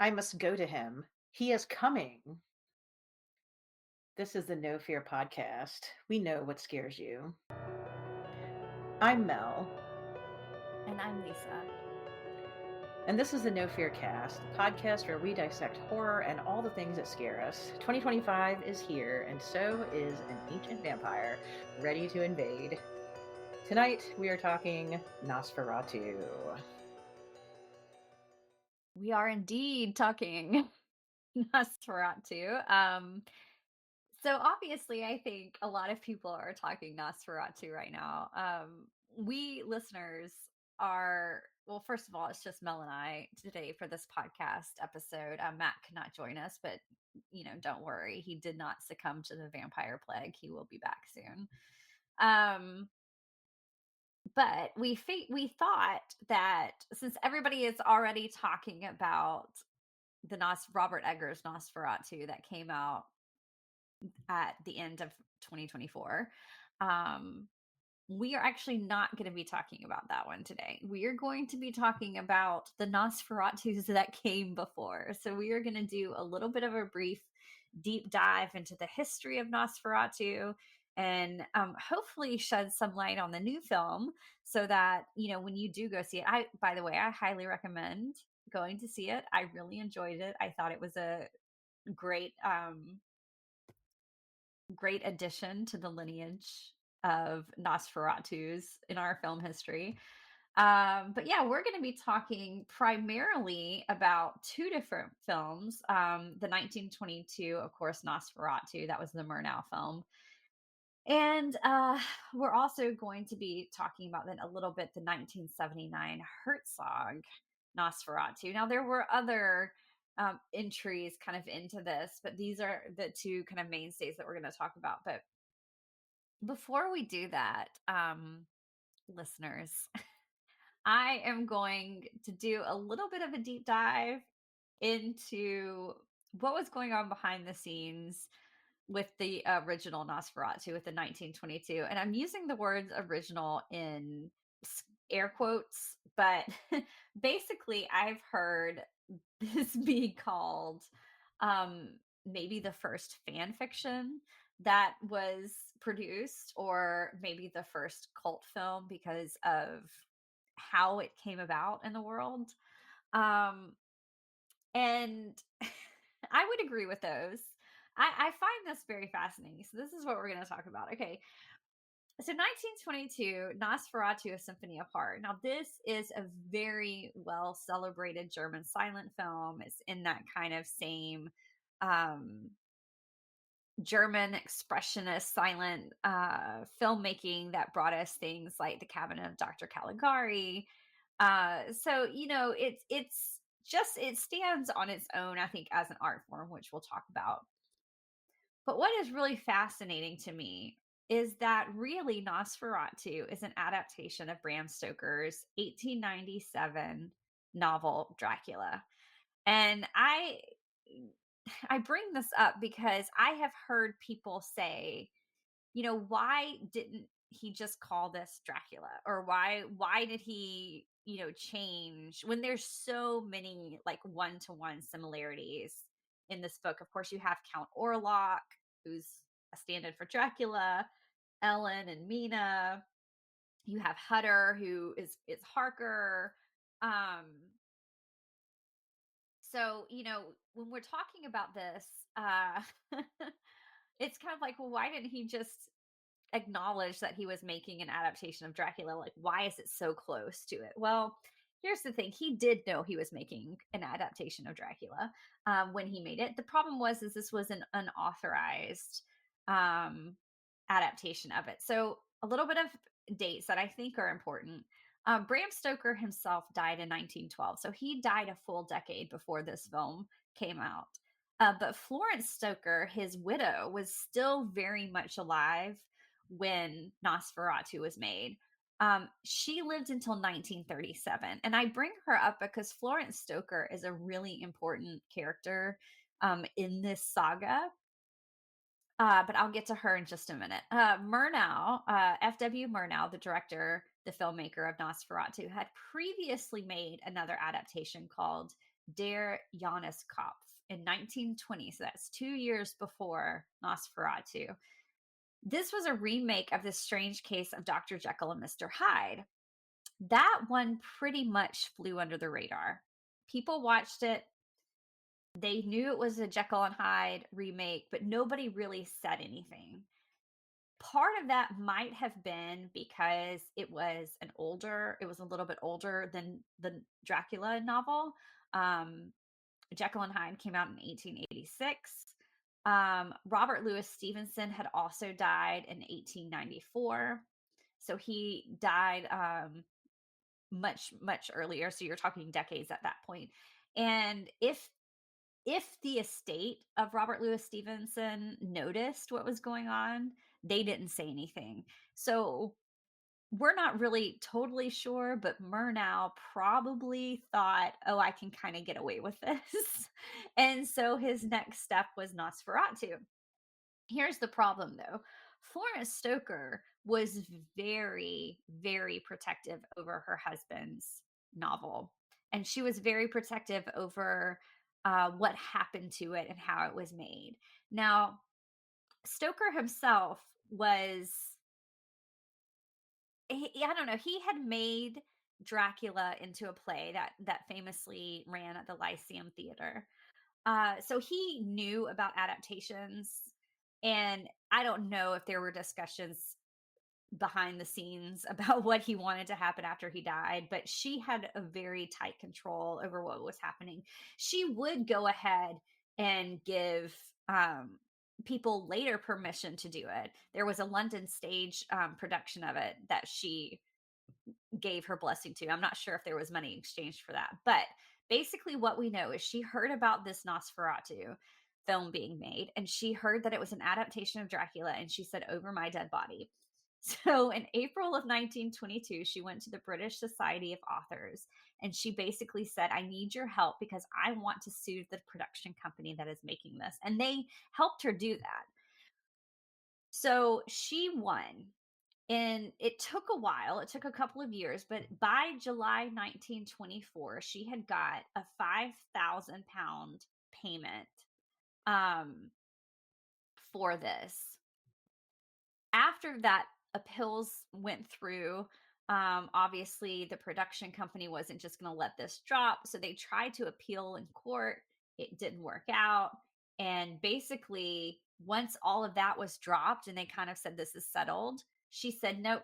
I must go to him. He is coming. This is the No Fear podcast. We know what scares you. I'm Mel, And I'm Lisa. and this is the No Fear cast, the podcast where we dissect horror and all the things that scare us. 2025 is here, and so is an ancient vampire ready to invade. Tonight, we are talking Nosferatu. We are indeed talking Nosferatu. So obviously, I think a lot of people are talking Nosferatu right now. We listeners are, well, first of all, it's just Mel and I today for this podcast episode. Matt could not join us, but don't worry, he did not succumb to the vampire plague. He will be back soon. Um, but we thought that since everybody is already talking about the Robert Eggers Nosferatu that came out at the end of 2024, um, we are actually not going to be talking about that one today. We are going to be talking about the Nosferatus that came before. So we are going to do a little bit of a brief deep dive into the history of Nosferatu and hopefully shed some light on the new film so that, when you do go see it, by the way, I highly recommend going to see it. I really enjoyed it. I thought it was a great, great addition to the lineage of Nosferatus in our film history. But yeah, we're going to be talking primarily about two different films. The 1922, of course, Nosferatu, that was the Murnau film. And we're also going to be talking about then a little bit the 1979 Herzog Nosferatu. Now, there were other entries kind of into this, but these are the two kind of mainstays that we're going to talk about. But before we do that, listeners, I am going to do a little bit of a deep dive into what was going on behind the scenes with the original Nosferatu with the 1922. And I'm using the words original in air quotes, but basically, I've heard this be called um, maybe the first fan fiction that was produced, or maybe the first cult film because of how it came about in the world. Um, and I would agree with those. I find this very fascinating. So, this is what we're going to talk about. Okay. So, 1922, Nosferatu, a Symphony of Horror. Now, this is a very well celebrated German silent film. It's in that kind of same um, German expressionist silent filmmaking that brought us things like The Cabinet of Dr. Caligari. So it's just it stands on its own, I think, as an art form, which we'll talk about. But what is really fascinating to me is that really Nosferatu is an adaptation of Bram Stoker's 1897 novel Dracula. And I bring this up because I have heard people say, why didn't he just call this Dracula? Or why did he, change when there's so many like one-to-one similarities in this book? Of course, you have Count Orlok, who's a stand-in for Dracula, Ellen and Mina. You have Hutter, who is Harker. Um, so, when we're talking about this, it's kind of like, well, why didn't he just acknowledge that he was making an adaptation of Dracula? Like, why is it so close to it? Well, here's the thing: he did know he was making an adaptation of Dracula when he made it. The problem is this was an unauthorized um, adaptation of it. So, a little bit of dates that I think are important. Bram Stoker himself died in 1912, so he died a full decade before this film came out. But Florence Stoker, his widow, was still very much alive when Nosferatu was made. She lived until 1937. And I bring her up because Florence Stoker is a really important character in this saga. But I'll get to her in just a minute. Murnau, F.W. Murnau, the director, the filmmaker of Nosferatu, had previously made another adaptation called Der Jahreskopf in 1920. So that's 2 years before Nosferatu. This was a remake of the strange case of Dr. Jekyll and Mr. Hyde. That one pretty much flew under the radar. People watched it. They knew it was a Jekyll and Hyde remake, but nobody really said anything. Part of that might have been because it was a little bit older than the Dracula novel. Um, Jekyll and Hyde came out in 1886. Robert Louis Stevenson had also died in 1894. So he died much earlier. So you're talking decades at that point. And if the estate of Robert Louis Stevenson noticed what was going on, they didn't say anything. So we're not really totally sure, but Murnau probably thought, oh, I can kind of get away with this. And so his next step was Nosferatu. Here's the problem, though. Florence Stoker was very, very protective over her husband's novel. And she was very protective over what happened to it and how it was made. Now, Stoker himself was, I don't know, he had made Dracula into a play that famously ran at the Lyceum Theater. So he knew about adaptations, and I don't know if there were discussions behind the scenes about what he wanted to happen after he died, but she had a very tight control over what was happening. She would go ahead and give people later permission to do it. There was a London stage production of it that she gave her blessing to. I'm not sure if there was money exchanged for that, but basically what we know is she heard about this Nosferatu film being made, and she heard that it was an adaptation of Dracula, and she said, over my dead body. So in April of 1922, she went to the British Society of Authors, and she basically said, I need your help because I want to sue the production company that is making this. And they helped her do that. So she won. And it took a while, it took a couple of years, but by July 1924, she had got a £5,000 payment um, for this. After that appeals went through, obviously the production company wasn't just going to let this drop. So they tried to appeal in court. It didn't work out. And basically, once all of that was dropped and they kind of said this is settled, she said, nope,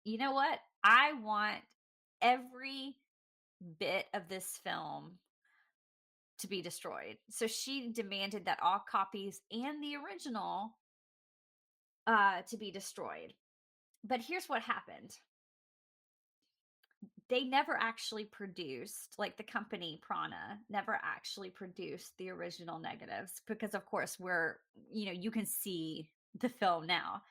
you know what? I want every bit of this film to be destroyed. So she demanded that all copies and the original to be destroyed. But here's what happened. They never actually produced, like the company Prana never actually produced the original negatives because of course you can see the film now.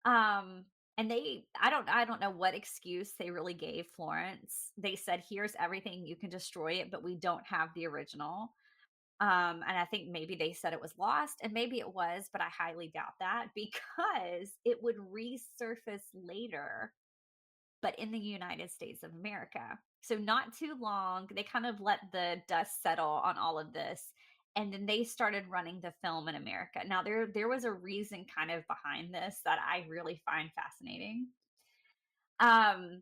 And I don't know what excuse they really gave Florence. They said, here's everything, you can destroy it, but we don't have the original. And I think maybe they said it was lost, and maybe it was, but I highly doubt that because it would resurface later, but in the United States of America. So not too long, they kind of let the dust settle on all of this. And then they started running the film in America. Now there was a reason kind of behind this that I really find fascinating. Um,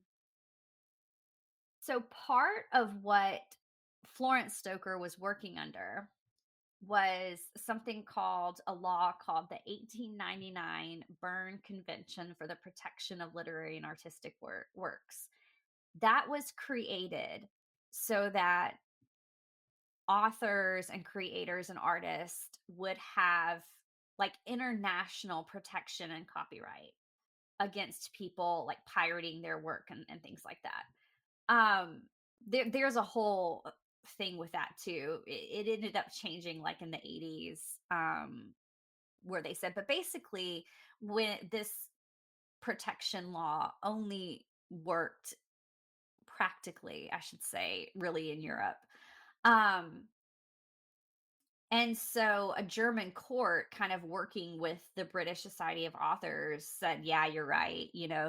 so part of what Florence Stoker was working under was something called a law called the 1899 Berne Convention for the Protection of Literary and Artistic Works. That was created so that authors and creators and artists would have like international protection and copyright against people like pirating their work and things like that. There's a whole thing with that too. It ended up changing like in the 80s, where they said, but basically when this protection law only worked practically, I should say, really in Europe. And so a German court kind of working with the British Society of Authors said, yeah, you're right.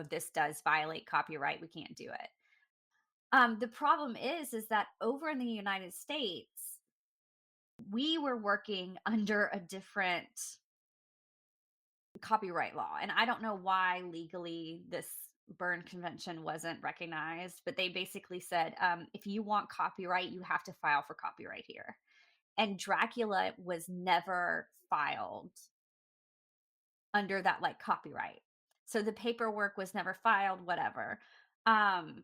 This does violate copyright. We can't do it. The problem is that over in the United States, we were working under a different copyright law. And I don't know why legally this Berne Convention wasn't recognized, but they basically said, if you want copyright, you have to file for copyright here. And Dracula was never filed under that like copyright. So the paperwork was never filed, whatever. Um,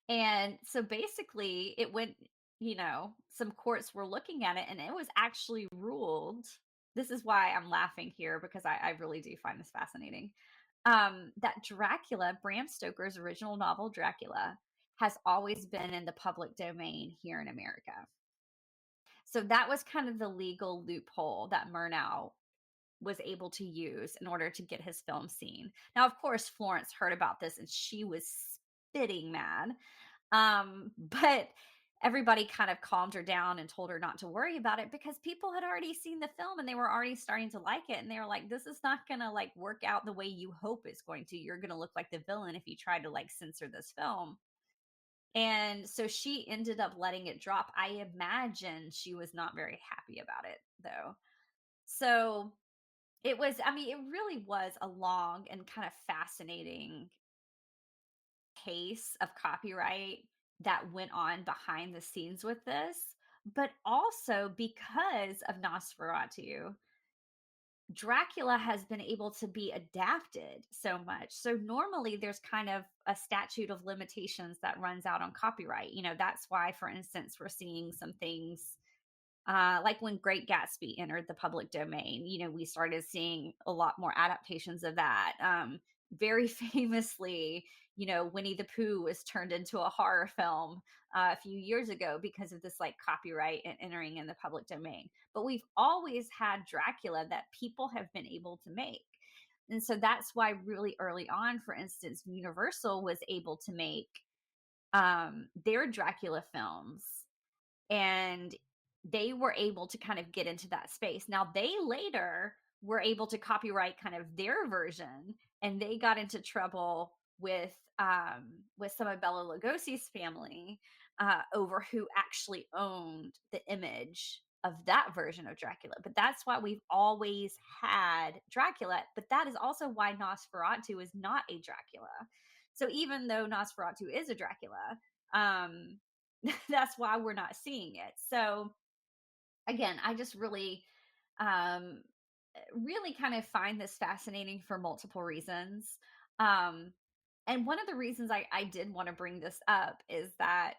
and so basically it went, some courts were looking at it and it was actually ruled. This is why I'm laughing here because I really do find this fascinating. That Dracula, Bram Stoker's original novel Dracula, has always been in the public domain here in America. So that was kind of the legal loophole that Murnau was able to use in order to get his film seen. Now, of course, Florence heard about this and she was spitting mad. But everybody kind of calmed her down and told her not to worry about it because people had already seen the film and they were already starting to like it. And they were like, this is not going to like work out the way you hope it's going to. You're going to look like the villain if you try to like censor this film. And so she ended up letting it drop. I imagine she was not very happy about it though. So it was, I mean, it really was a long and kind of fascinating case of copyright that went on behind the scenes with this. But also because of Nosferatu, Dracula has been able to be adapted so much. So normally there's kind of a statute of limitations that runs out on copyright. That's why, for instance, we're seeing some things like when Great Gatsby entered the public domain, we started seeing a lot more adaptations of that. Very famously, Winnie the Pooh was turned into a horror film a few years ago because of this like copyright and entering in the public domain. But we've always had Dracula that people have been able to make. And so that's why really early on, for instance, Universal was able to make their Dracula films, and they were able to kind of get into that space. Now they later were able to copyright kind of their version, and they got into trouble with some of Bela Lugosi's family over who actually owned the image of that version of Dracula. But that's why we've always had Dracula. But that is also why Nosferatu is not a Dracula. So even though Nosferatu is a Dracula, um, that's why we're not seeing it. So again, I just um really kind of find this fascinating for multiple reasons. Um and one of the reasons I did want to bring this up is that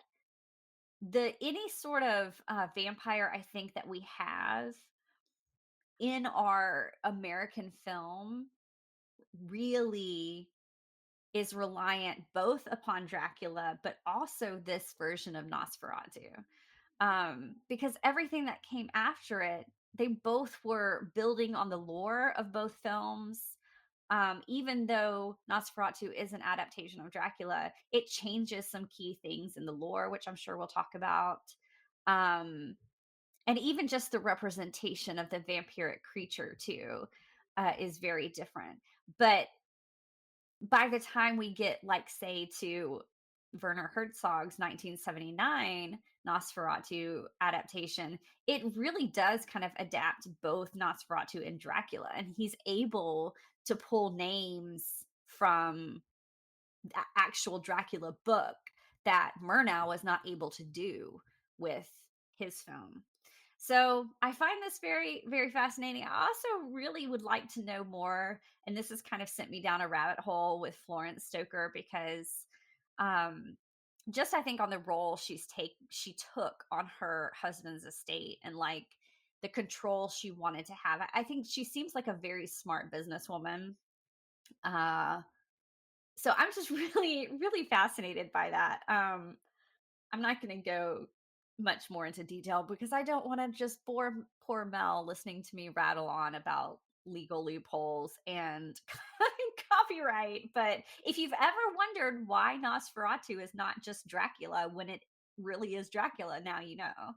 the any sort of vampire I think that we have in our American film really is reliant both upon Dracula, but also this version of Nosferatu. Because everything that came after it, they both were building on the lore of both films. Even though Nosferatu is an adaptation of Dracula, it changes some key things in the lore, which I'm sure we'll talk about. Um, and even just the representation of the vampiric creature, too, is very different. But by the time we get, like, say, to Werner Herzog's 1979 Nosferatu adaptation, it really does kind of adapt both Nosferatu and Dracula. And he's able to pull names from the actual Dracula book that Murnau was not able to do with his film. So I find this very, very fascinating. I also really would like to know more. And this has kind of sent me down a rabbit hole with Florence Stoker because um, just I think on the role she took on her husband's estate and like the control she wanted to have. I think she seems like a very smart businesswoman. Uh, so I'm just really, really fascinated by that. I'm not going to go much more into detail because I don't want to just bore poor Mel listening to me rattle on about legal loopholes and copyright. But if you've ever wondered why Nosferatu is not just Dracula when it really is Dracula, now you know.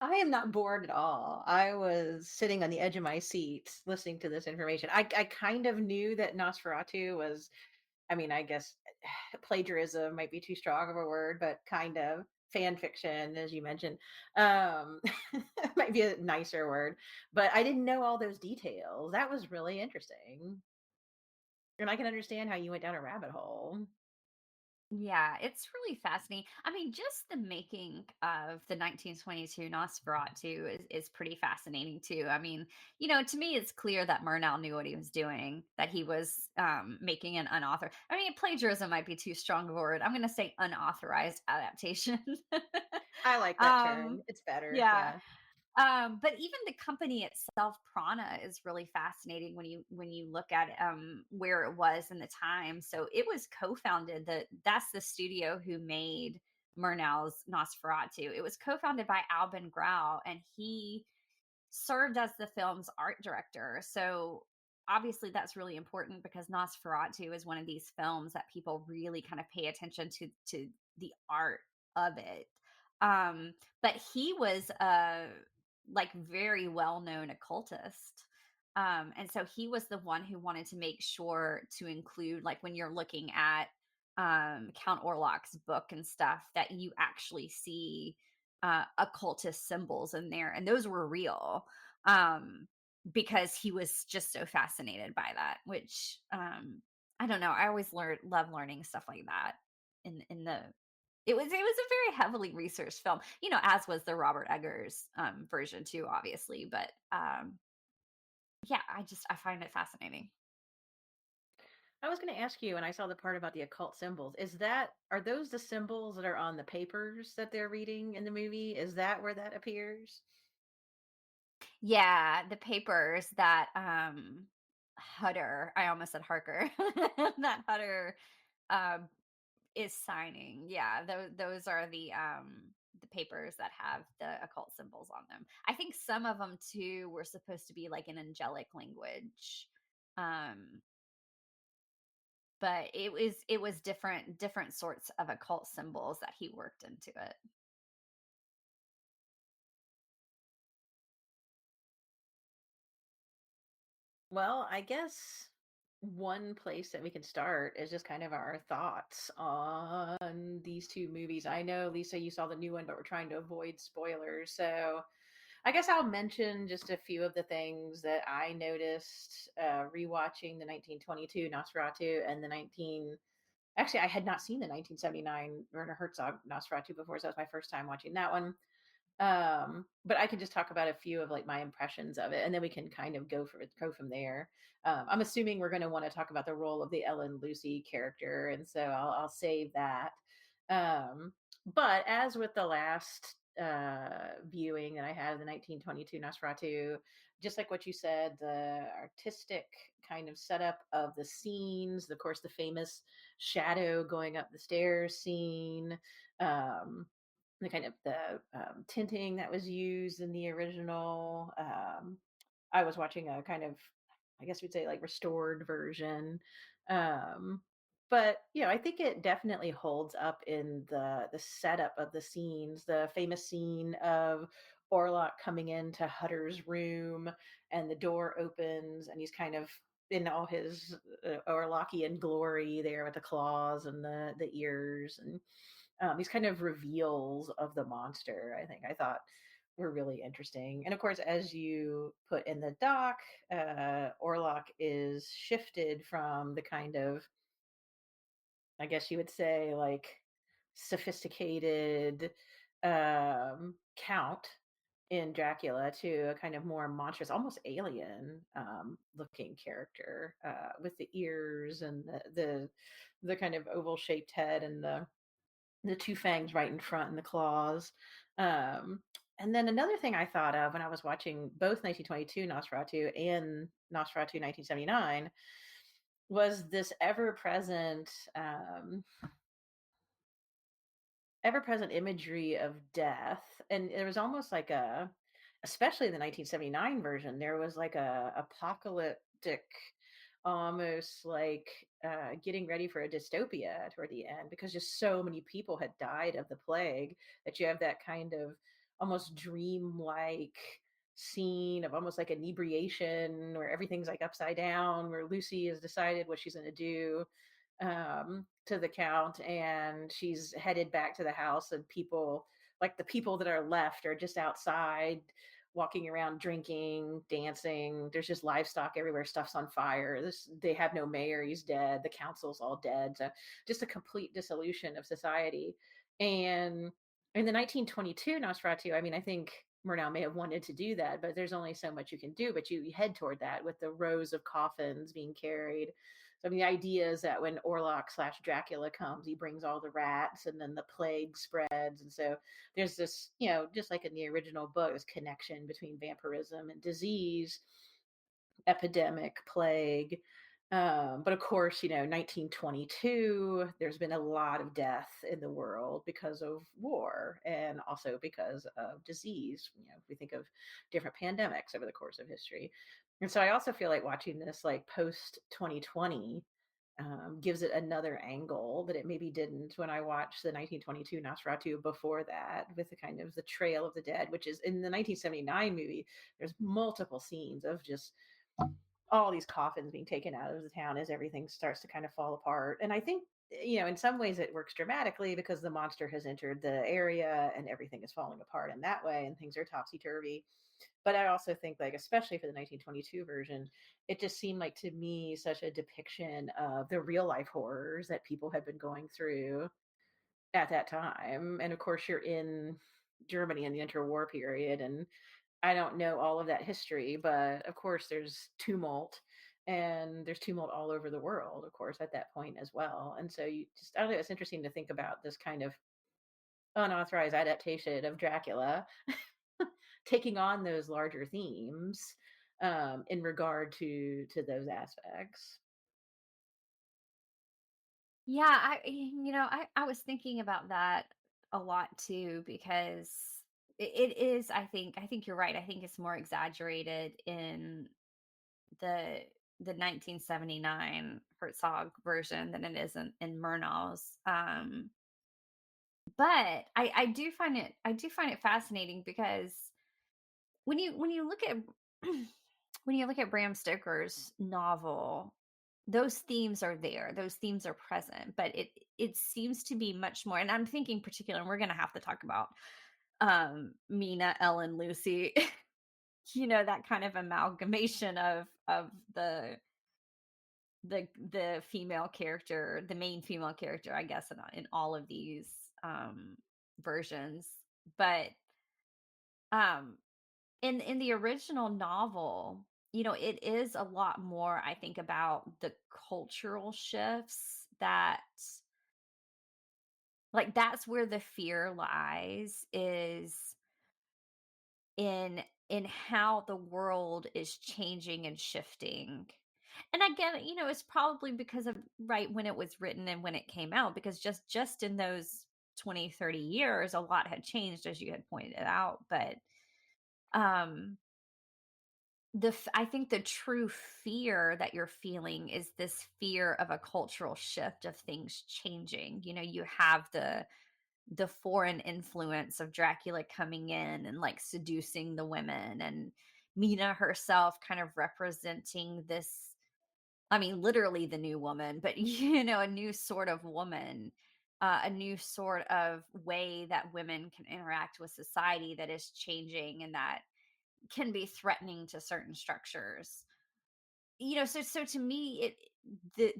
I am not bored at all. I was sitting on the edge of my seat listening to this information. I kind of knew that Nosferatu was I mean, I guess plagiarism might be too strong of a word, but kind of fan fiction, as you mentioned, um, might be a nicer word. But I didn't know all those details. That was really interesting. And I can understand how you went down a rabbit hole. Yeah, it's really fascinating. I mean, just the making of the 1922 Nosferatu is pretty fascinating too. I mean, to me, it's clear that Murnau knew what he was doing, that he was making an unauthorized, I mean, plagiarism might be too strong of a word. I'm going to say unauthorized adaptation. I like that um, term. It's better. yeah. Yeah. But even the company itself, Prana, is really fascinating when you look at where it was in the time. So it was co-founded. That's the studio who made Murnau's Nosferatu. It was co-founded by Albin Grau, and he served as the film's art director. So obviously that's really important because Nosferatu is one of these films that people really kind of pay attention to the art of it. But he was a like very well-known occultist. And so he was the one who wanted to make sure to include, like, when you're looking at Count Orlok's book and stuff, that you actually see occultist symbols in there, and those were real, um, because he was just so fascinated by that. Which I don't know. I always love learning stuff like that. In the it was a very heavily researched film, as was the Robert Eggers version too, obviously. But yeah, I find it fascinating. I was going to ask you when I saw the part about the occult symbols, are those the symbols that are on the papers that they're reading in the movie? Is that where that appears? Yeah, the papers that Hutter, I almost said Harker, that Hutter um is signing. Yeah, those are the papers that have the occult symbols on them. I think some of them too were supposed to be like an angelic language. Um but it was different sorts of occult symbols that he worked into it. Well, I guess one place that we can start is just kind of our thoughts on these two movies. I know, Lisa, you saw the new one, but we're trying to avoid spoilers. So I guess I'll mention just a few of the things that I noticed rewatching the 1922 Nosferatu and the 19. Actually, I had not seen the 1979 Werner Herzog Nosferatu before, so that was my first time watching that one. But I can just talk about a few of like my impressions of it, and then we can kind of go from there. I'm assuming we're going to want to talk about the role of the Ellen Lucy character, and so I'll save that. Um, but as with the last viewing that I had of the 1922 Nosferatu, just like what you said, the artistic kind of setup of the scenes, of course, the famous shadow going up the stairs scene. Um, the kind of the tinting that was used in the original. I was watching a kind of, I guess we'd say like restored version. Um, but I think it definitely holds up in the setup of the scenes. The famous scene of Orlok coming into Hutter's room, and the door opens, and he's kind of in all his Orlokian glory there with the claws and the ears and these kind of reveals of the monster. I thought were really interesting. And of course, as you put in the doc, Orlok is shifted from the kind of, I guess you would say, like sophisticated count in Dracula to a kind of more monstrous, almost alien looking character with the ears and the kind of oval shaped head and the two fangs right in front and the claws. Um, and then another thing I thought of when I was watching both 1922 Nosferatu and Nosferatu 1979 was this ever present imagery of death. And there was almost like especially in the 1979 version, there was like a apocalyptic, almost like getting ready for a dystopia toward the end, because just so many people had died of the plague that you have that kind of almost dream-like scene of almost like inebriation where everything's like upside down, where Lucy has decided what she's going to do. to the count, and she's headed back to the house, and people, like the people that are left, are just outside walking around drinking, dancing. There's just livestock everywhere, stuff's on fire. They have no mayor, he's dead, the council's all dead. So just a complete dissolution of society. And in the 1922 Nosferatu, I mean, I think Murnau may have wanted to do that, but there's only so much you can do. But you head toward that with the rows of coffins being carried. So I mean, the idea is that when Orlok/Dracula comes, he brings all the rats, and then the plague spreads. And so there's this, just like in the original book, this connection between vampirism and disease, epidemic, plague. But of course, 1922, there's been a lot of death in the world because of war and also because of disease. If we think of different pandemics over the course of history. And so I also feel like watching this like post 2020 gives it another angle that it maybe didn't when I watched the 1922 Nosferatu before that, with the kind of the Trail of the Dead, which is in the 1979 movie. There's multiple scenes of just all these coffins being taken out of the town as everything starts to kind of fall apart. And I think, in some ways it works dramatically because the monster has entered the area and everything is falling apart in that way and things are topsy turvy. But I also think, like, especially for the 1922 version, it just seemed like to me such a depiction of the real life horrors that people had been going through at that time. And of course, you're in Germany in the interwar period, and I don't know all of that history, but of course, there's tumult. And there's tumult all over the world, of course, at that point as well. And so I don't know, it's interesting to think about this kind of unauthorized adaptation of Dracula taking on those larger themes in regard to those aspects. Yeah, I was thinking about that a lot too because it is, I think you're right. I think it's more exaggerated in the the 1979 Herzog version than it is in Murnau's. But I do find it fascinating because when you look at when you look at Bram Stoker's novel, those themes are there. Those themes are present, but it seems to be much more. And I'm thinking particular, and we're going to have to talk about Mina, Ellen, Lucy. That kind of amalgamation of the female character, the main female character, I guess, in all of these versions. But um in the original novel, it is a lot more, I think, about the cultural shifts that, like, that's where the fear lies, is in how the world is changing and shifting. And again, it's probably because of right when it was written and when it came out, because just in those 20, 30 years, a lot had changed, as you had pointed out. But um I think the true fear that you're feeling is this fear of a cultural shift, of things changing. You have the foreign influence of Dracula coming in and like seducing the women, and Mina herself kind of representing this, I mean, literally the new woman, but a new sort of woman, a new sort of way that women can interact with society that is changing and that can be threatening to certain structures. So to me,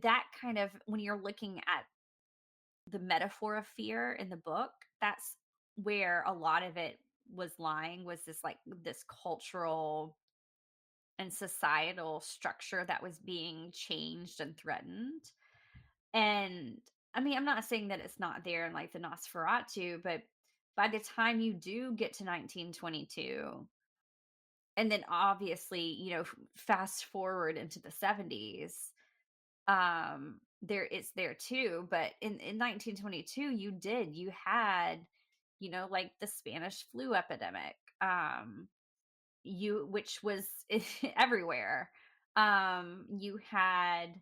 that kind of, when you're looking at the metaphor of fear in the book, that's where a lot of it was lying, was this, like, this cultural and societal structure that was being changed and threatened. And I mean, I'm not saying that it's not there in like the Nosferatu, but by the time you do get to 1922, and then obviously, fast forward into the 70s, there it's there too. But in 1922, you had, like the Spanish flu epidemic, which was everywhere. You had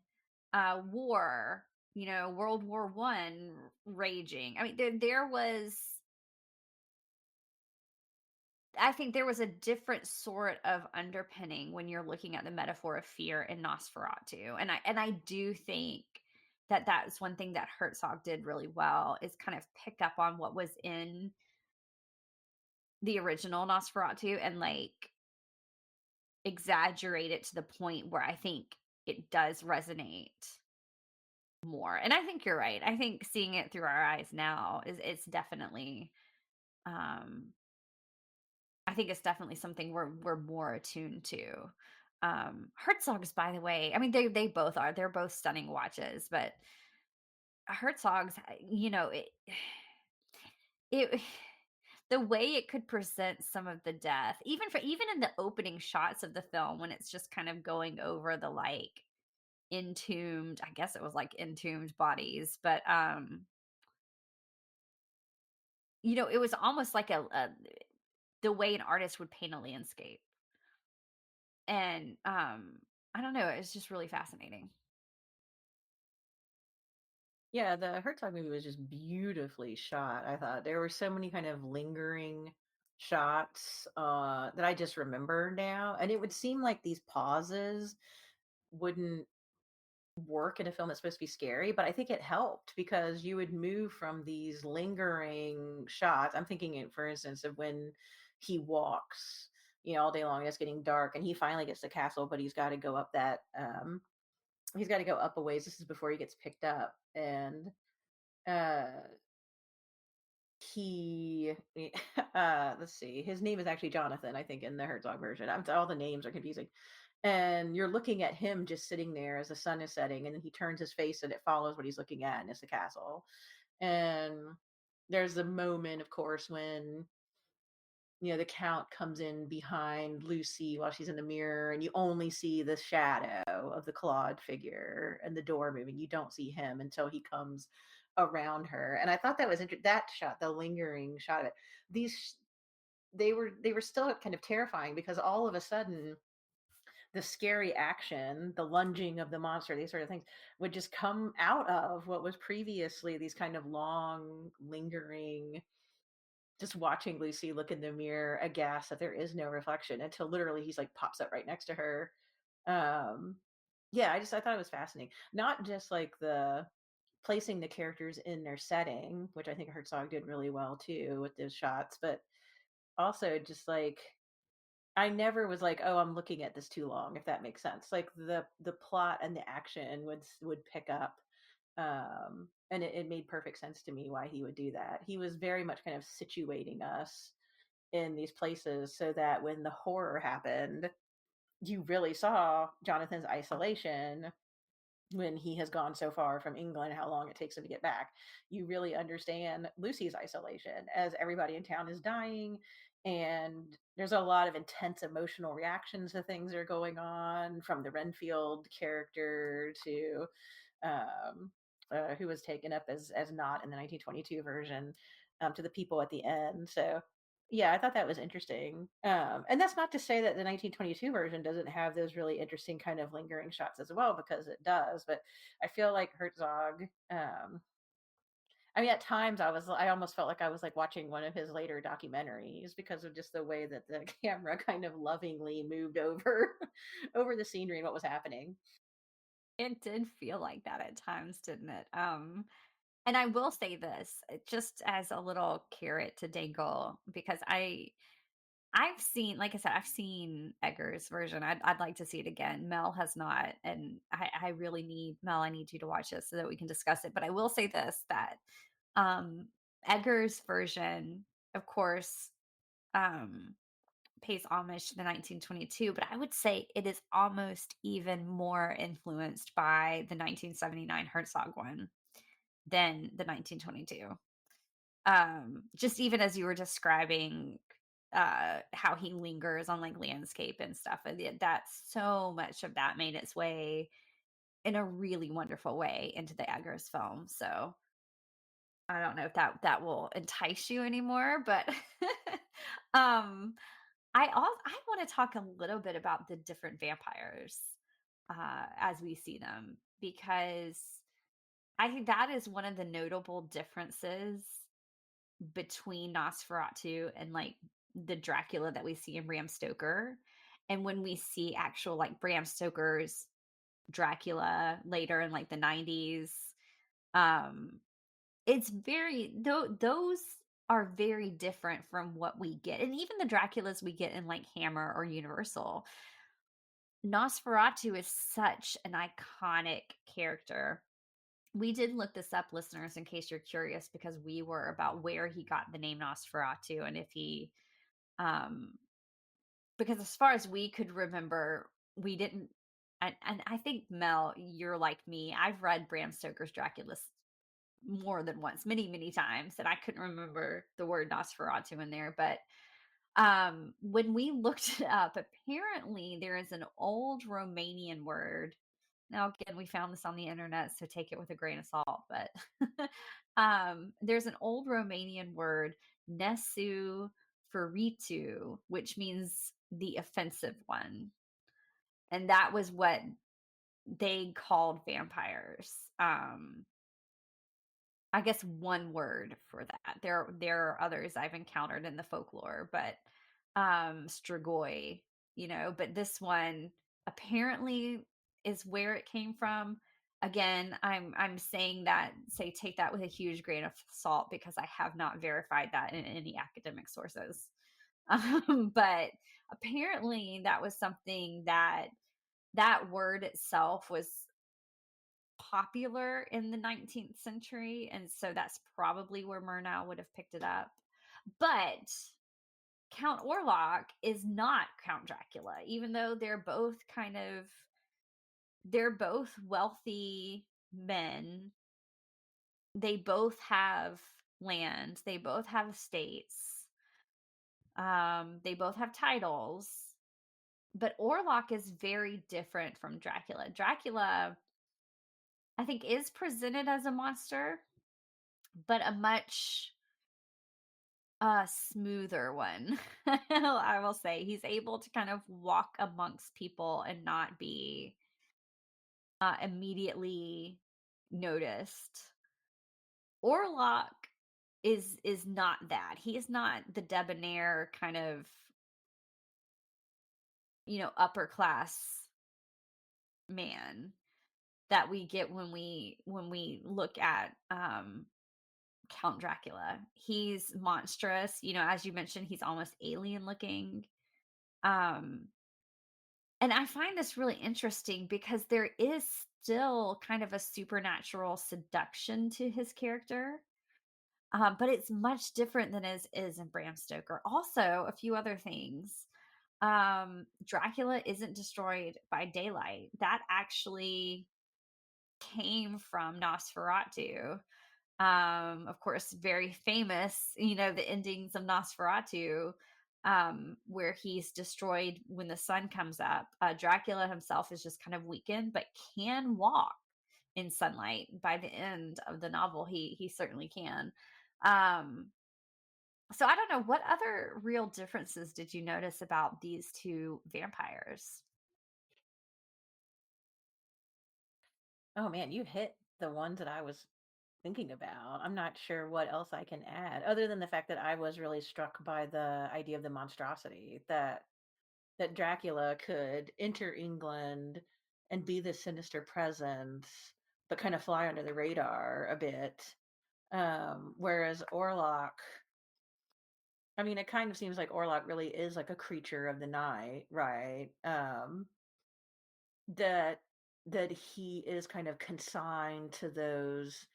war, World War I raging. I mean, I think there was a different sort of underpinning when you're looking at the metaphor of fear in Nosferatu. And I do think that's one thing that Herzog did really well, is kind of pick up on what was in the original Nosferatu and, like, exaggerate it to the point where I think it does resonate more. And I think you're right. I think seeing it through our eyes now is it's definitely um I think it's definitely something we're more attuned to. Herzog's, by the way, I mean they both are. They're both stunning watches, but Herzog's, it the way it could present some of the death, even in the opening shots of the film when it's just kind of going over the, like, entombed, I guess it was like entombed bodies, but it was almost like a the way an artist would paint a landscape. And I don't know, it's just really fascinating. Yeah, the Herzog movie was just beautifully shot. I thought there were so many kind of lingering shots that I just remember now, and it would seem like these pauses wouldn't work in a film that's supposed to be scary, but I think it helped because you would move from these lingering shots. I'm thinking, for instance, of when he walks, all day long, it's getting dark, and he finally gets to the castle, but he's got to go up that, he's got to go up a ways. This is before he gets picked up, and uh, he, let's see, his name is actually Jonathan, I think, in the Herzog version. All the names are confusing, and you're looking at him just sitting there as the sun is setting, and then he turns his face and it follows what he's looking at, and it's the castle. And there's the moment, of course, when the count comes in behind Lucy while she's in the mirror, and you only see the shadow of the clawed figure and the door moving. You don't see him until he comes around her. And I thought that was that shot, the lingering shot of it. These they were still kind of terrifying because all of a sudden the scary action, the lunging of the monster, these sort of things would just come out of what was previously these kind of long, lingering, just watching Lucy look in the mirror, aghast that there is no reflection until literally he's like pops up right next to her. Um, yeah, I thought it was fascinating. Not just like the placing the characters in their setting, which I think Herzog did really well too with those shots, but also just like I never was like, "Oh, I'm looking at this too long," if that makes sense. Like the plot and the action would pick up, and it made perfect sense to me why he would do that. He was very much kind of situating us in these places so that when the horror happened, you really saw Jonathan's isolation when he has gone so far from England, how long it takes him to get back. You really understand Lucy's isolation as everybody in town is dying, and there's a lot of intense emotional reactions to things that are going on, from the Renfield character to who was taken up as not in the 1922 version, to the people at the end. So yeah, I thought that was interesting. And that's not to say that the 1922 version doesn't have those really interesting kind of lingering shots as well, because it does. But I feel like Herzog, I mean, at times I almost felt like I was like watching one of his later documentaries because of just the way that the camera kind of lovingly moved over over the scenery and what was happening. It did feel like that at times, didn't it? And I will say this, just as a little carrot to dangle, because I've seen, like I said, I've seen Egger's version. I'd like to see it again. Mel has not, and I really need Mel. I need you to watch this so that we can discuss it. But I will say this, that um, Egger's version, of course, um, pays homage to the 1922, but I would say it is almost even more influenced by the 1979 Herzog one than the 1922. Just even as you were describing how he lingers on, like, landscape and stuff, and that so much of that made its way in a really wonderful way into the Eggers film. So I don't know if that will entice you anymore, but um I want to talk a little bit about the different vampires as we see them, because I think that is one of the notable differences between Nosferatu and, like, the Dracula that we see in Bram Stoker. And when we see actual, like, Bram Stoker's Dracula later in, like, the 90s, Um, it's very those are very different from what we get, and even the Draculas we get in like Hammer or Universal. Nosferatu is such an iconic character. We did look this up, listeners, in case you're curious, because we were about where he got the name Nosferatu and if he, um, because as far as we could remember, we didn't. And I think Mel, you're like me. I've read Bram Stoker's Dracula more than once, many, many times, and I couldn't remember the word Nosferatu in there. But when we looked it up, apparently there is an old Romanian word. Now, again, we found this on the internet, so take it with a grain of salt. But there's an old Romanian word, nesu feritu, which means the offensive one. And that was what they called vampires. I guess one word for that. There are others I've encountered in the folklore, but strigoi, but this one apparently is where it came from. Again, I'm saying that, say take that with a huge grain of salt, because I have not verified that in any academic sources. But apparently that was something that word itself was popular in the 19th century, and so that's probably where Murnau would have picked it up. But Count Orlok is not Count Dracula, even though they're both wealthy men. They both have land, they both have estates, they both have titles, but Orlok is very different from Dracula. Dracula, I think, is presented as a monster, but a much smoother one. I will say he's able to kind of walk amongst people and not be immediately noticed. Orlok is not that. He is not the debonair kind of, upper class man that we get when we look at Count Dracula. He's monstrous, as you mentioned, he's almost alien looking. Um and I find this really interesting because there is still kind of a supernatural seduction to his character. But it's much different than is in Bram Stoker. Also, a few other things. Dracula isn't destroyed by daylight. That actually came from Nosferatu. Of course, very famous, the endings of Nosferatu, where he's destroyed when the sun comes up. Dracula himself is just kind of weakened, but can walk in sunlight. By the end of the novel, he certainly can. Um, so I don't know, what other real differences did you notice about these two vampires? Oh man, you hit the ones that I was thinking about. I'm not sure what else I can add other than the fact that I was really struck by the idea of the monstrosity that Dracula could enter England and be this sinister presence, but kind of fly under the radar a bit. Whereas Orlok, I mean, it kind of seems like Orlok really is like a creature of the night, right? That that he is kind of consigned to those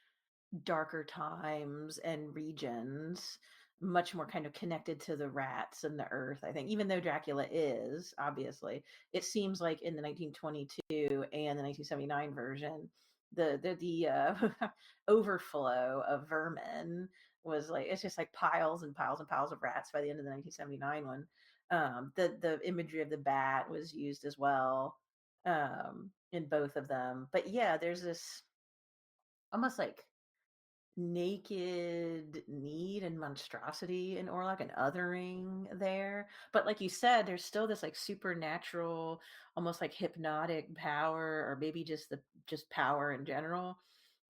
darker times and regions, much more kind of connected to the rats and the earth, I think. Even though Dracula is, obviously, it seems like in the 1922 and the 1979 version, the overflow of vermin was like, it's just like piles and piles and piles of rats by the end of the 1979 one. The imagery of the bat was used as well, in both of them. But yeah, there's this almost like naked need and monstrosity in Orlok and othering there. But like you said, there's still this like supernatural, almost like hypnotic power, or maybe just power in general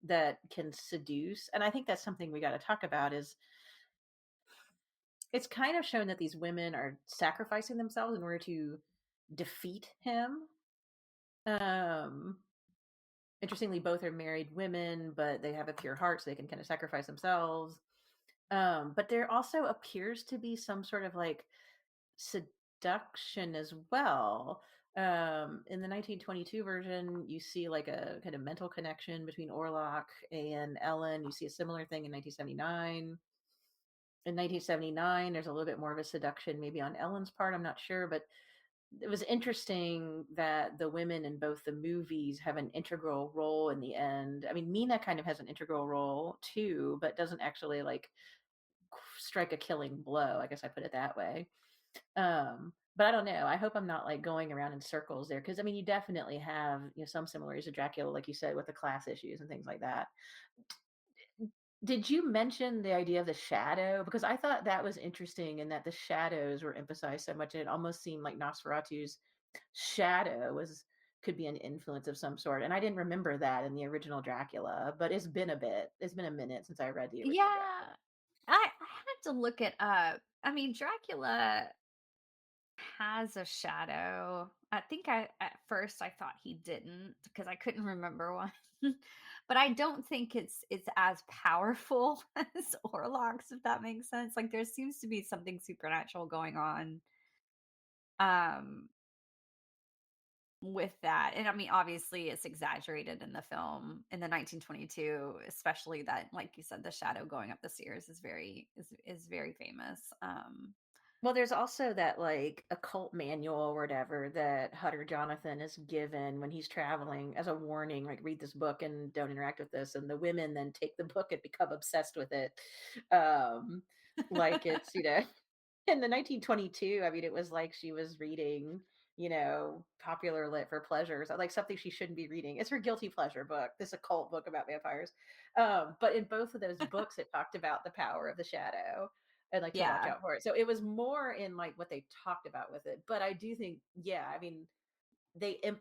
that can seduce. And I think that's something we got to talk about. Is it's kind of shown that these women are sacrificing themselves in order to defeat him. Um Interestingly, both are married women, but they have a pure heart, so they can kind of sacrifice themselves. But there also appears to be some sort of like seduction as well. In the 1922 version, you see like a kind of mental connection between Orlok and Ellen. You see a similar thing in 1979. In 1979, there's a little bit more of a seduction, maybe on Ellen's part. I'm not sure, but it was interesting that the women in both the movies have an integral role in the end. I mean, Mina kind of has an integral role too, but doesn't actually like strike a killing blow. I guess I put it that way. But I don't know. I hope I'm not like going around in circles there because I mean, you definitely have some similarities to Dracula, like you said, with the class issues and things like that. Did you mention the idea of the shadow? Because I thought that was interesting and that the shadows were emphasized so much. It almost seemed like Nosferatu's shadow was could be an influence of some sort. And I didn't remember that in the original Dracula, but it's been a bit. It's been a minute since I read the original Dracula. Yeah. I had to look it up. I mean, Dracula has a shadow. I think at first I thought he didn't because I couldn't remember one. But I don't think it's as powerful as Orlocks, if that makes sense. Like there seems to be something supernatural going on um with that. And I mean, obviously it's exaggerated in the film in the 1922, especially that, like you said, the shadow going up the stairs is very famous. Well, there's also that like occult manual or whatever that Hutter Jonathan is given when he's traveling as a warning, like read this book and don't interact with this. And the women then take the book and become obsessed with it. Um, like it's, in the 1922, I mean, it was like she was reading, popular lit for pleasures, like something she shouldn't be reading. It's her guilty pleasure book, this occult book about vampires. But in both of those books, it talked about the power of the shadow and like to watch Yeah. out for it. So it was more in like what they talked about with it. But I do think, yeah, I mean,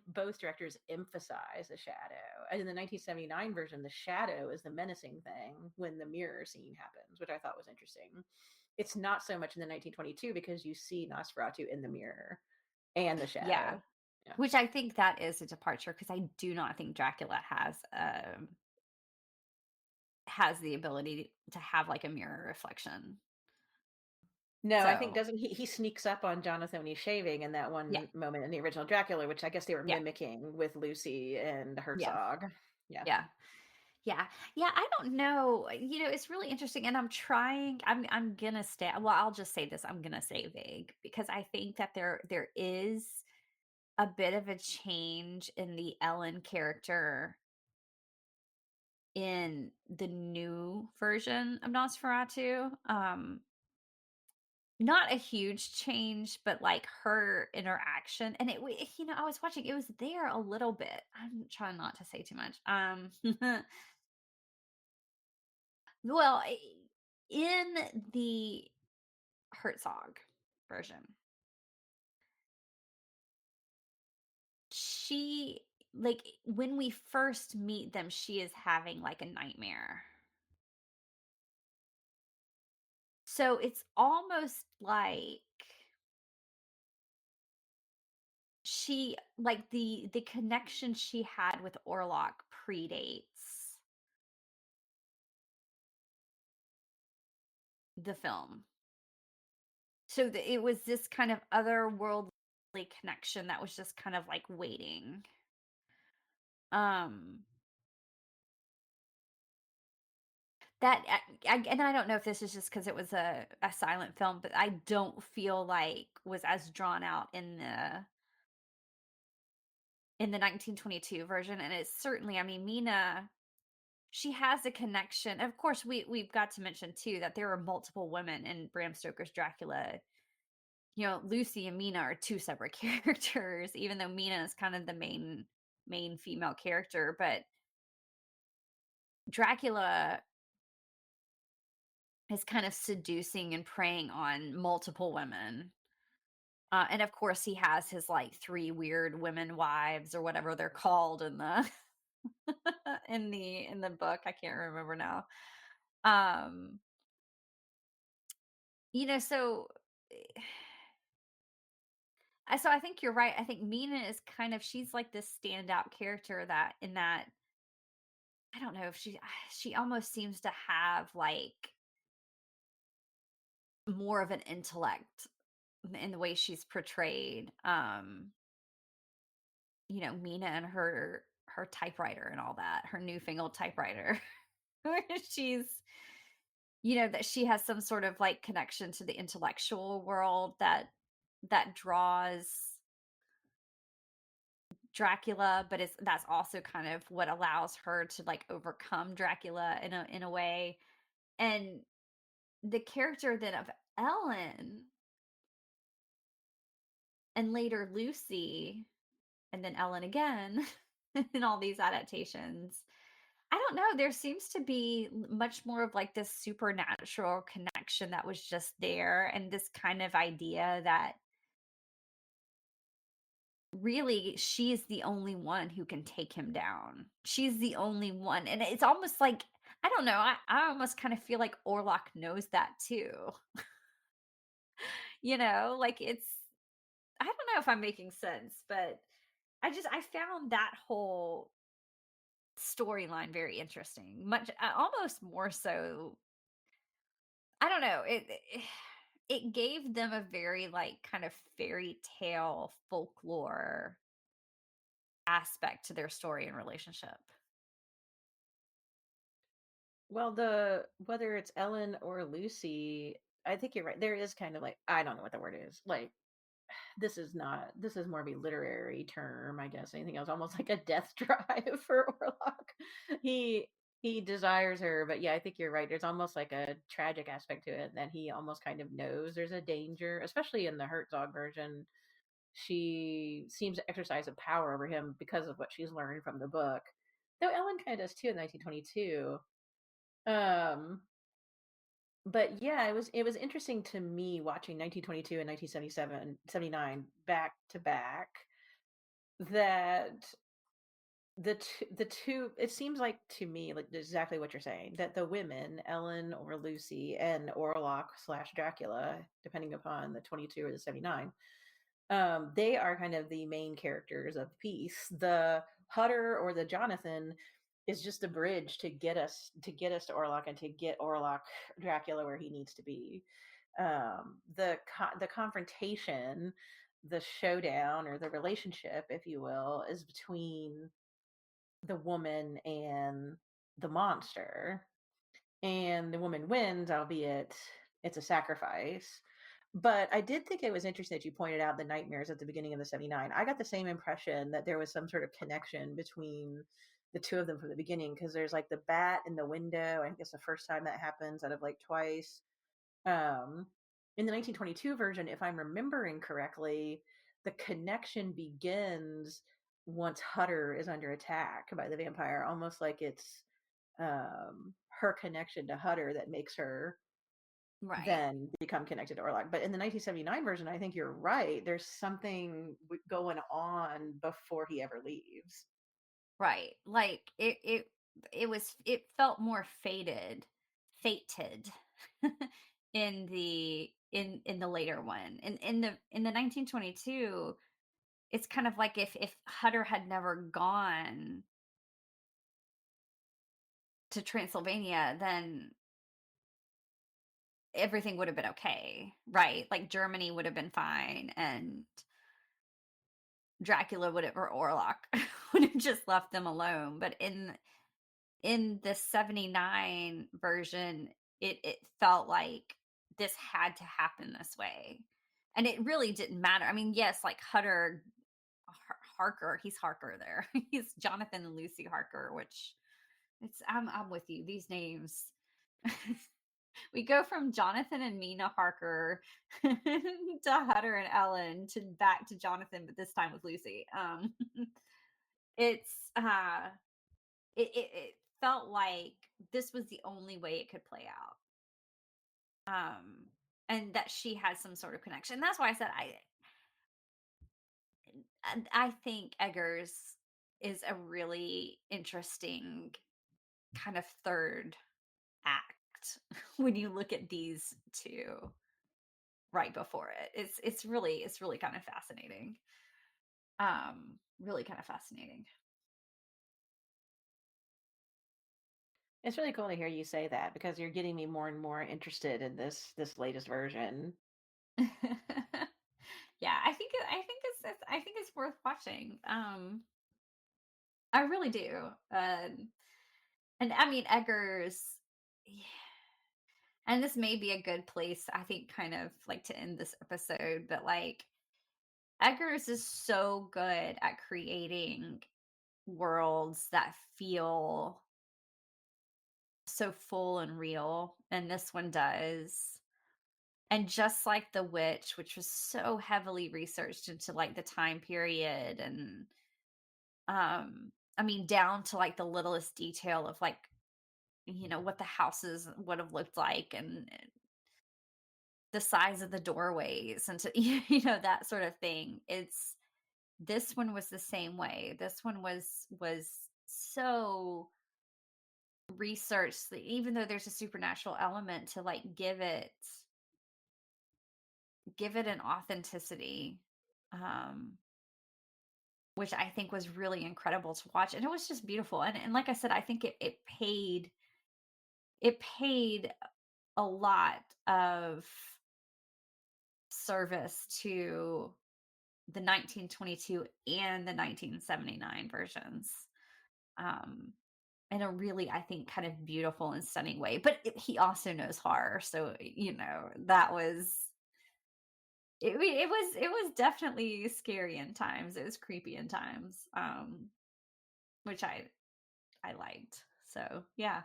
both directors emphasize the shadow. And in the 1979 version, the shadow is the menacing thing when the mirror scene happens, which I thought was interesting. It's not so much in the 1922 because you see Nosferatu in the mirror and the Yeah. shadow. Yeah. Which I think that is a departure because I do not think Dracula has the ability to have like a mirror reflection. No, I think So doesn't he sneaks up on Jonathan when he's shaving in that yeah, one moment in the original Dracula, which I guess they were yeah, mimicking with Lucy and yeah, Herzog. Yeah. yeah. Yeah. Yeah, I don't know. It's really interesting and I'm gonna stay well, I'll just say this, I'm gonna say vague because I think that there is a bit of a change in the Ellen character in the new version of Nosferatu. Not a huge change, but like her interaction and I was watching, it was there a little bit. I'm trying not to say too much. Well, in the Herzog version, she like when we first meet them, she is having like a nightmare. So it's almost like she like the connection she had with Orlok predates the film. So it was this kind of otherworldly connection that was just kind of like waiting. Um That and I don't know if this is just because it was a silent film, but I don't feel like was as drawn out in the 1922 version, and it's certainly, I mean, Mina, she has a connection. Of course, we've got to mention too that there are multiple women in Bram Stoker's Dracula. Lucy and Mina are 2 separate characters, even though Mina is kind of the main female character, but Dracula is kind of seducing and preying on multiple women. And of course, he has his like 3 weird women wives or whatever they're called in the in the book. I can't remember now. Um, so so I think you're right. I think Mina is kind of she's like this standout character that in that I don't know if she almost seems to have, like, more of an intellect in the way she's portrayed, Mina and her typewriter and all that, her newfangled typewriter, where she's that she has some sort of, like, connection to the intellectual world that draws Dracula, but that's also kind of what allows her to, like, overcome Dracula in a way, and the character then of Ellen, and later Lucy, and then Ellen again in all these adaptations. I don't know, there seems to be much more of, like, this supernatural connection that was just there, and this kind of idea that really she's the only one who can take him down. She's the only one, and it's almost like I don't know, I almost kind of feel like Orlok knows that too. Like, I don't know if I'm making sense, but I found that whole storyline very interesting, much almost more so. I don't know, it gave them a very, like, kind of fairy tale folklore aspect to their story and relationship. Well, the whether it's Ellen or Lucy, I think you're right. There is kind of like I don't know what the word is. Like this is more of a literary term, I guess. Anything else, almost like a death drive for Orlok. He he desires her, but yeah, I think you're right. There's almost like a tragic aspect to it that he almost kind of knows there's a danger, especially in the Herzog version. She seems to exercise a power over him because of what she's learned from the book. Though Ellen kind of does too in 1922. Um, but yeah, it was interesting to me watching 1922 and 1977 79 back to back that the two it seems like to me like exactly what you're saying that the women Ellen or Lucy and Orlok slash Dracula depending upon the 22 or the 79 they are kind of the main characters of the piece. The Hutter or the Jonathan is just a bridge to get us to Orlok and to get Orlok Dracula where he needs to be. The confrontation, the showdown, or the relationship, if you will, is between the woman and the monster, and the woman wins, albeit it's a sacrifice. But I did think it was interesting that you pointed out the nightmares at the beginning of the 79. I got the same impression that there was some sort of connection between the two of them from the beginning because there's like the bat in the window. I think it's the first time that happens out of like twice. Um, in the 1922 version, if I'm remembering correctly, the connection begins once Hutter is under attack by the vampire, almost like it's her connection to Hutter that makes her Right. then become connected to Orlok. But in the 1979 version, I think you're right. There's something going on before he ever leaves. Right. Like, it felt more fated in the later one. In the 1922, it's kind of like if Hutter had never gone to Transylvania, then everything would have been okay, right? Like, Germany would have been fine, and Dracula would have or Orlok would have just left them alone. But in the 79 version, it felt like this had to happen this way. And it really didn't matter. I mean, yes, like Hutter Harker, he's Harker there. He's Jonathan and Lucy Harker, which I'm with you. These names. We go from Jonathan and Mina Harker to Hutter and Ellen to back to Jonathan, but this time with Lucy. It's it felt like this was the only way it could play out. Um, and that she had some sort of connection. That's why I said I think Eggers is a really interesting kind of third act when you look at these two right before it. It's really kind of fascinating. Really kind of fascinating. It's really cool to hear you say that because you're getting me more and more interested in this latest version. Yeah, I think it's worth watching. I really do. And I mean Eggers, yeah, and this may be a good place, I think, kind of like to end this episode, but like Eggers is so good at creating worlds that feel so full and real, and this one does. And just like The Witch, which was so heavily researched into like the time period and I mean down to like the littlest detail of like, what the houses would have looked like and the size of the doorways and to that sort of thing. It's This one was the same way. This one was so researched that even though there's a supernatural element to like give it an authenticity, um, which I think was really incredible to watch, and it was just beautiful, and like I said, I think it paid a lot of service to the 1922 and the 1979 versions, um, in a really, I think, kind of beautiful and stunning way, but he also knows horror, so, that was it was definitely scary in times, it was creepy in times, which I liked. So, yeah.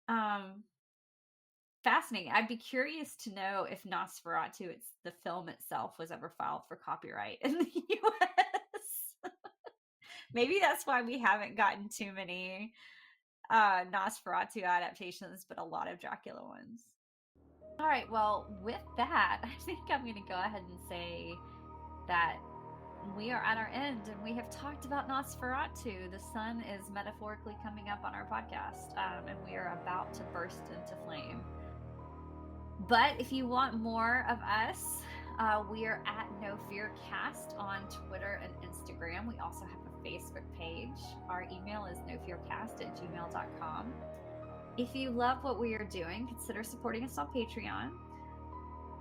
Um, Fascinating. I'd be curious to know if Nosferatu, the film itself, was ever filed for copyright in the US. Maybe that's why we haven't gotten too many Nosferatu adaptations, but a lot of Dracula ones. All right, well, with that, I think I'm going to go ahead and say that we are at our end and we have talked about Nosferatu. The sun is metaphorically coming up on our podcast, and we are about to burst into flame. But if you want more of us, we are at No Fear Cast on Twitter and Instagram. We also have a Facebook page. Our email is nofearcast@gmail.com. If you love what we are doing, consider supporting us on Patreon.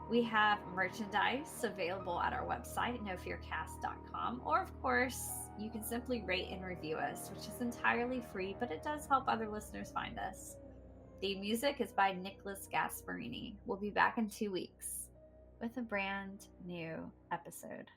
We have merchandise available at our website, nofearcast.com. Or, of course, you can simply rate and review us, which is entirely free, but it does help other listeners find us. The music is by Nicholas Gasparini. We'll be back in 2 weeks with a brand new episode.